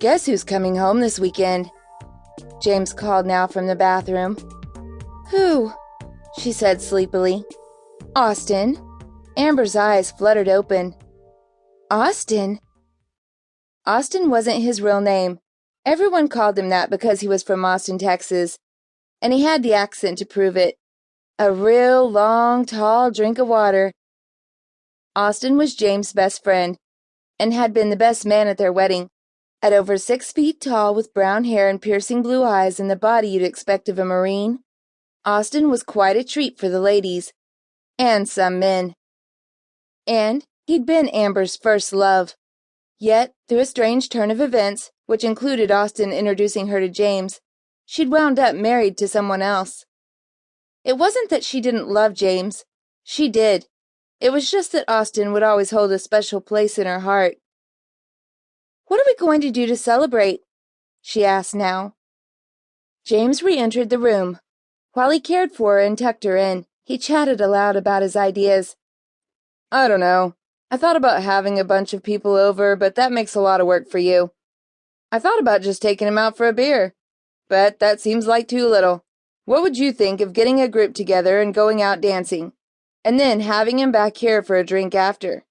Guess who's coming home this weekend? James called now from the bathroom. Who? She said sleepily. Austin. Amber's eyes fluttered open. Austin? Austin wasn't his real name. Everyone called him that because he was from Austin, Texas, and he had the accent to prove it. A real long, tall drink of water. Austin was James' best friend, and had been the best man at their wedding. At over 6 feet tall, with brown hair and piercing blue eyes and the body you'd expect of a Marine, Austin was quite a treat for the ladies, and some men. And he'd been Amber's first love. Yet, through a strange turn of events, which included Austin introducing her to James, she'd wound up married to someone else. It wasn't that she didn't love James. She did. It was just that Austin would always hold a special place in her heart. What are we going to do to celebrate? She asked now. James re-entered the room. While he cared for her and tucked her in, he chatted aloud about his ideas. I don't know. I thought about having a bunch of people over, but that makes a lot of work for you. I thought about just taking him out for a beer, but that seems like too little. What would you think of getting a group together and going out dancing, and then having him back here for a drink after?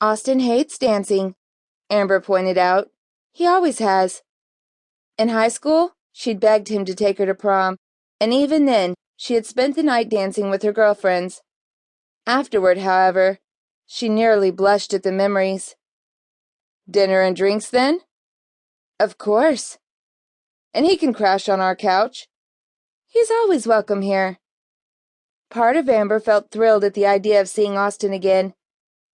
Austin hates dancing, Amber pointed out. He always has. In high school, she'd begged him to take her to prom, and even then, she had spent the night dancing with her girlfriends. Afterward, however, she nearly blushed at the memories. Dinner and drinks, then? Of course. And he can crash on our couch. He's always welcome here. Part of Amber felt thrilled at the idea of seeing Austin again.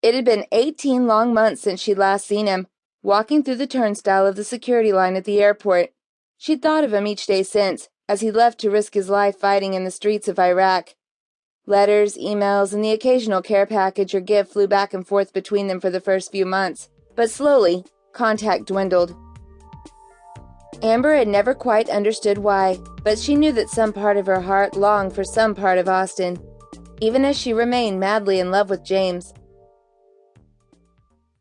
It had been 18 long months since she'd last seen him, walking through the turnstile of the security line at the airport. She'd thought of him each day since, as he left to risk his life fighting in the streets of Iraq. Letters, emails, and the occasional care package or gift flew back and forth between them for the first few months, but slowly, contact dwindled. Amber had never quite understood why, but she knew that some part of her heart longed for some part of Austin. Even as she remained madly in love with James,